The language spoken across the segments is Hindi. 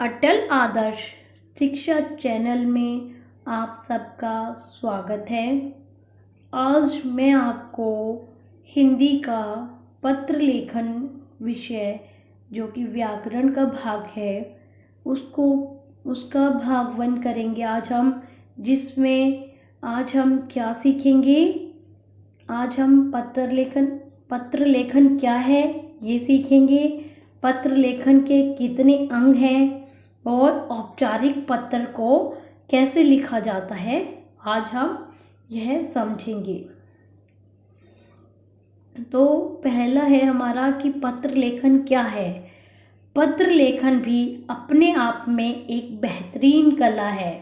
अटल आदर्श शिक्षा चैनल में आप सबका स्वागत है। आज मैं आपको हिंदी का पत्र लेखन विषय जो कि व्याकरण का भाग है उसका भाग 1 करेंगे आज हम, जिसमें आज हम क्या सीखेंगे। आज हम पत्र लेखन क्या है ये सीखेंगे। पत्र लेखन के कितने अंग हैं और औपचारिक पत्र को कैसे लिखा जाता है, आज हम यह समझेंगे। तो पहला है हमारा कि पत्र लेखन क्या है। पत्र लेखन भी अपने आप में एक बेहतरीन कला है।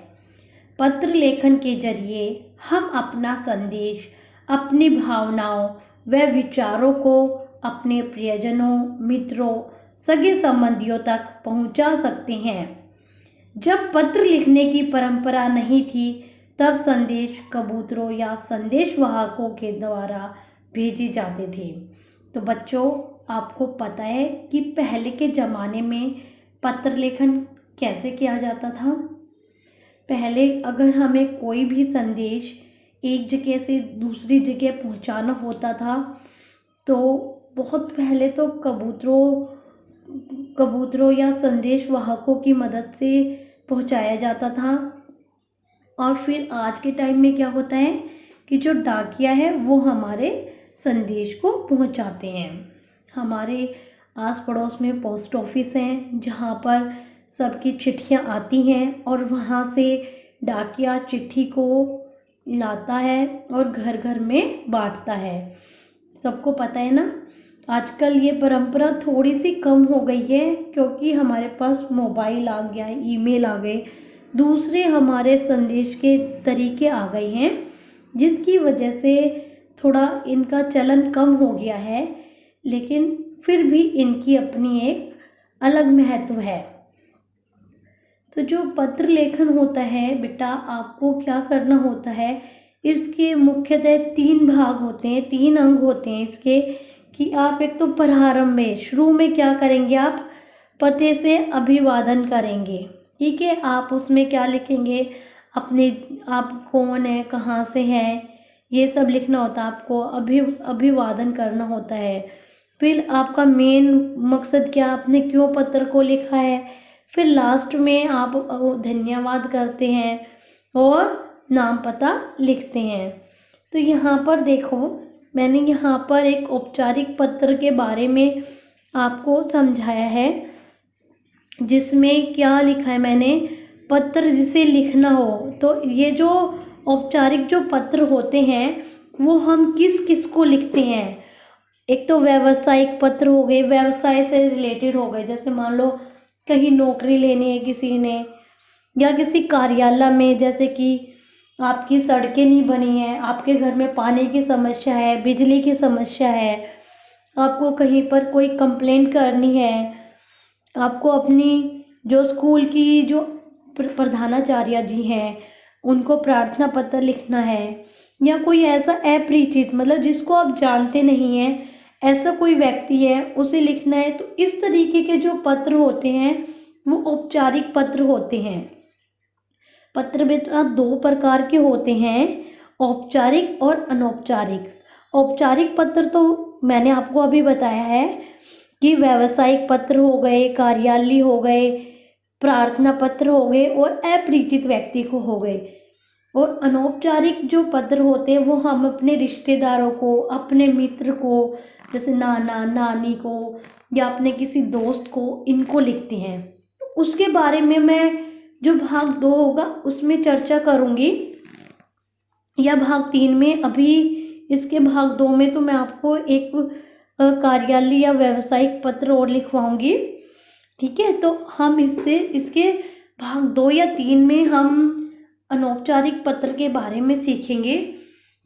पत्र लेखन के जरिए हम अपना संदेश, अपनी भावनाओं व विचारों को अपने प्रियजनों, मित्रों, सगे संबंधियों तक पहुंचा सकते हैं। जब पत्र लिखने की परंपरा नहीं थी, तब संदेश कबूतरों या संदेश वाहकों के द्वारा भेजे जाते थे। तो बच्चों, आपको पता है कि पहले के ज़माने में पत्र लेखन कैसे किया जाता था। पहले अगर हमें कोई भी संदेश एक जगह से दूसरी जगह पहुंचाना होता था, तो बहुत पहले तो कबूतरों या संदेश वाहकों की मदद से पहुंचाया जाता था। और फिर आज के टाइम में क्या होता है कि जो डाकिया है वो हमारे संदेश को पहुंचाते हैं। हमारे आस पड़ोस में पोस्ट ऑफिस हैं जहाँ पर सबकी चिट्ठियाँ आती हैं और वहाँ से डाकिया चिट्ठी को लाता है और घर घर में बांटता है। सबको पता है ना। आजकल ये परंपरा थोड़ी सी कम हो गई है क्योंकि हमारे पास मोबाइल आ गया है, ईमेल आ गए, दूसरे हमारे संदेश के तरीके आ गए हैं, जिसकी वजह से थोड़ा इनका चलन कम हो गया है। लेकिन फिर भी इनकी अपनी एक अलग महत्व है। तो जो पत्र लेखन होता है बेटा, आपको क्या करना होता है, इसके मुख्यतः 3 भाग होते हैं, 3 अंग होते हैं इसके। कि आप एक तो प्रारंभ में शुरू में क्या करेंगे, आप पते से अभिवादन करेंगे। ठीक है, आप उसमें क्या लिखेंगे, आप कौन है, कहाँ से हैं, ये सब लिखना होता है आपको। अभिवादन करना होता है। फिर आपका मेन मकसद क्या, आपने क्यों पत्र को लिखा है। फिर लास्ट में आप धन्यवाद करते हैं और नाम पता लिखते हैं। तो यहाँ पर देखो, मैंने यहाँ पर एक औपचारिक पत्र के बारे में आपको समझाया है, जिसमें क्या लिखा है मैंने, पत्र जिसे लिखना हो। तो ये जो औपचारिक जो पत्र होते हैं वो हम किस किस को लिखते हैं। एक तो व्यावसायिक पत्र हो गए, व्यवसाय से रिलेटेड हो गए, जैसे मान लो कहीं नौकरी लेनी है किसी ने, या किसी कार्यालय में, जैसे कि आपकी सड़कें नहीं बनी है, आपके घर में पानी की समस्या है, बिजली की समस्या है, आपको कहीं पर कोई कंप्लेंट करनी है, आपको अपनी जो स्कूल की जो प्रधानाचार्य जी हैं उनको प्रार्थना पत्र लिखना है, या कोई ऐसा अपरिचित, मतलब जिसको आप जानते नहीं हैं, ऐसा कोई व्यक्ति है उसे लिखना है। तो इस तरीके के जो पत्र होते हैं वो औपचारिक पत्र होते हैं। पत्र बेटा 2 प्रकार के होते हैं, औपचारिक और अनौपचारिक। औपचारिक पत्र तो मैंने आपको अभी बताया है कि व्यावसायिक पत्र हो गए, कार्यालय हो गए, प्रार्थना पत्र हो गए और अपरिचित व्यक्ति को हो गए। और अनौपचारिक जो पत्र होते हैं वो हम अपने रिश्तेदारों को, अपने मित्र को, जैसे नाना नानी को या अपने किसी दोस्त को, इनको लिखते हैं। उसके बारे में मैं जो भाग 2 होगा उसमें चर्चा करूंगी, या भाग 3 में। अभी इसके भाग 2 में तो मैं आपको एक कार्यालय या व्यावसायिक पत्र और लिखवाऊंगी। ठीक है, तो हम इसके भाग 2 या 3 में हम अनौपचारिक पत्र के बारे में सीखेंगे।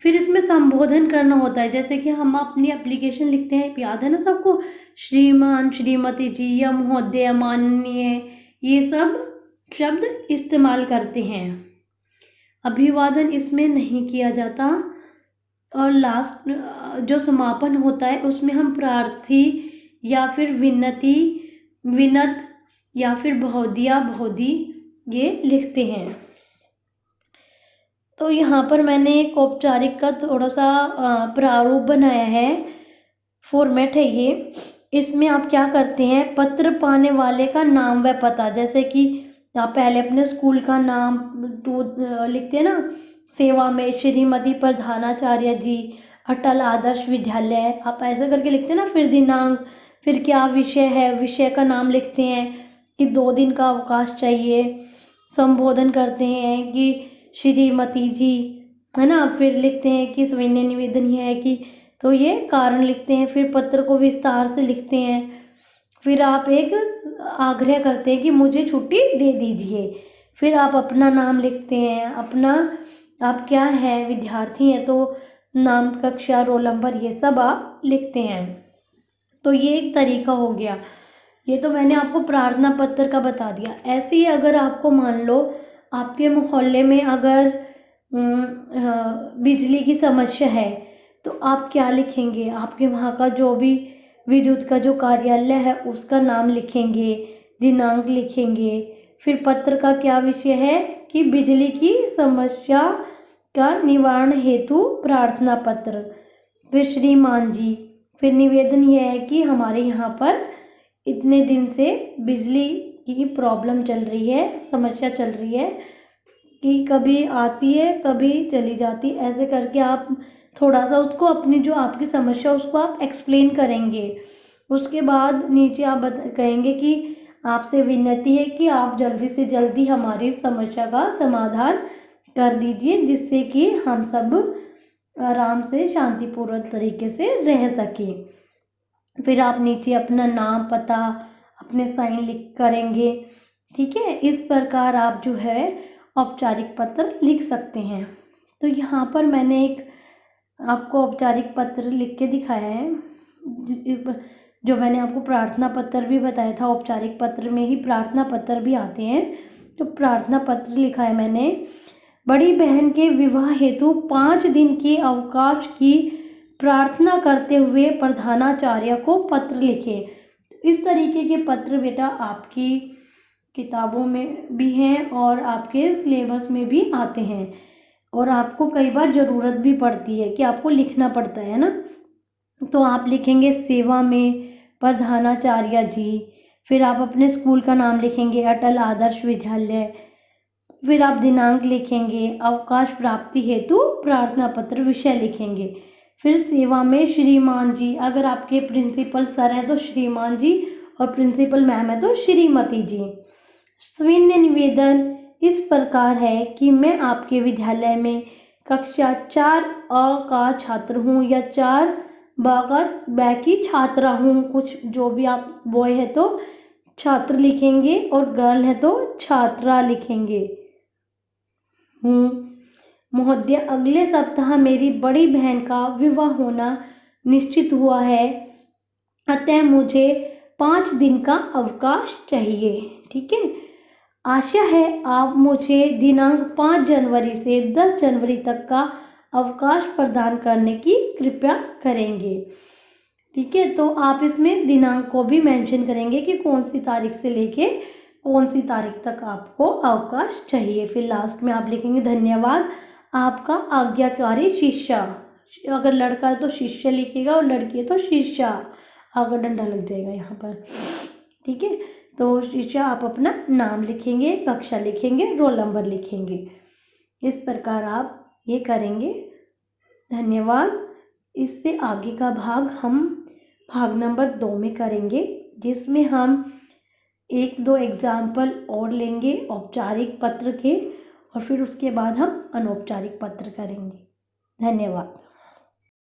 फिर इसमें संबोधन करना होता है, जैसे कि हम अपनी एप्लीकेशन लिखते हैं, याद है ना सबको, श्रीमान, श्रीमती जी या महोदय, माननीय, ये सब शब्द इस्तेमाल करते हैं। अभिवादन इसमें नहीं किया जाता। और लास्ट जो समापन होता है उसमें हम प्रार्थी या फिर विनत या फिर बहुदिया बहुदी ये लिखते हैं। तो यहाँ पर मैंने एक औपचारिक का थोड़ा सा प्रारूप बनाया है, फॉर्मेट है ये। इसमें आप क्या करते हैं, पत्र पाने वाले का नाम व पता, जैसे कि आप पहले अपने स्कूल का नाम तो लिखते हैं ना, सेवा में श्रीमती प्रधानाचार्य जी, अटल आदर्श विद्यालय, आप ऐसे करके लिखते हैं ना। फिर दिनांक, फिर क्या विषय है, विषय का नाम लिखते हैं कि 2 दिन का अवकाश चाहिए। संबोधन करते हैं कि श्रीमती जी, है ना। फिर लिखते हैं कि सविनय निवेदन यह है कि, तो ये कारण लिखते हैं। फिर पत्र को विस्तार से लिखते हैं। फिर आप एक आग्रह करते हैं कि मुझे छुट्टी दे दीजिए। फिर आप अपना नाम लिखते हैं, अपना आप क्या है, विद्यार्थी हैं तो नाम, कक्षा, रोल नंबर, ये सब आप लिखते हैं। तो ये एक तरीका हो गया। ये तो मैंने आपको प्रार्थना पत्र का बता दिया। ऐसे ही अगर आपको मान लो आपके मोहल्ले में अगर बिजली की समस्या है, तो आप क्या लिखेंगे, आपके वहाँ का जो भी विद्युत का जो कार्यालय है उसका नाम लिखेंगे, दिनांक लिखेंगे। फिर पत्र का क्या विषय है कि बिजली की समस्या का निवारण हेतु प्रार्थना पत्र। फिर श्रीमान जी, फिर निवेदन यह है कि हमारे यहाँ पर इतने दिन से बिजली की प्रॉब्लम चल रही है, समस्या चल रही है कि कभी आती है कभी चली जाती, ऐसे करके आप थोड़ा सा उसको, अपनी जो आपकी समस्या उसको आप एक्सप्लेन करेंगे। उसके बाद नीचे आप कहेंगे कि आपसे विनती है कि आप जल्दी से जल्दी हमारी समस्या का समाधान कर दीजिए, जिससे कि हम सब आराम से शांतिपूर्वक तरीके से रह सकें। फिर आप नीचे अपना नाम, पता, अपने साइन लिख करेंगे। ठीक है, इस प्रकार आप जो है औपचारिक पत्र लिख सकते हैं। तो यहाँ पर मैंने एक आपको औपचारिक पत्र लिख के दिखाया है। जो मैंने आपको प्रार्थना पत्र भी बताया था, औपचारिक पत्र में ही प्रार्थना पत्र भी आते हैं। तो प्रार्थना पत्र लिखा है मैंने। बड़ी बहन के विवाह हेतु 5 दिन के अवकाश की प्रार्थना करते हुए प्रधानाचार्य को पत्र लिखे। इस तरीके के पत्र बेटा आपकी किताबों में भी हैं और आपके सिलेबस में भी आते हैं, और आपको कई बार ज़रूरत भी पड़ती है कि आपको लिखना पड़ता है ना। तो आप लिखेंगे सेवा में प्रधानाचार्य जी। फिर आप अपने स्कूल का नाम लिखेंगे, अटल आदर्श विद्यालय। फिर आप दिनांक लिखेंगे, अवकाश प्राप्ति हेतु प्रार्थना पत्र, विषय लिखेंगे। फिर सेवा में श्रीमान जी, अगर आपके प्रिंसिपल सर हैं तो श्रीमान जी, और प्रिंसिपल मैम है तो श्रीमती जी। सविनय निवेदन इस प्रकार है कि मैं आपके विद्यालय में कक्षा 4A का छात्र हूँ या 4B की छात्रा हूँ। कुछ जो भी आप बॉय है तो छात्र लिखेंगे और गर्ल है तो छात्रा लिखेंगे। महोदय, अगले सप्ताह मेरी बड़ी बहन का विवाह होना निश्चित हुआ है, अतः मुझे 5 दिन का अवकाश चाहिए। ठीक है, आशा है आप मुझे दिनांक 5 जनवरी से 10 जनवरी तक का अवकाश प्रदान करने की कृपा करेंगे। ठीक है, तो आप इसमें दिनांक को भी मेंशन करेंगे कि कौन सी तारीख से लेके कौन सी तारीख तक आपको अवकाश चाहिए। फिर लास्ट में आप लिखेंगे धन्यवाद, आपका आज्ञाकारी शिष्या। अगर लड़का है तो शिष्य लिखेगा और लड़की है तो शिष्या, आगे डंडा लग जाएगा यहाँ पर। ठीक है, तो शिष्या आप अपना नाम लिखेंगे, कक्षा लिखेंगे, रोल नंबर लिखेंगे। इस प्रकार आप ये करेंगे। धन्यवाद। इससे आगे का भाग हम भाग नंबर 2 में करेंगे, जिसमें हम 1-2 एग्जाम्पल और लेंगे औपचारिक पत्र के, और फिर उसके बाद हम अनौपचारिक पत्र करेंगे। धन्यवाद।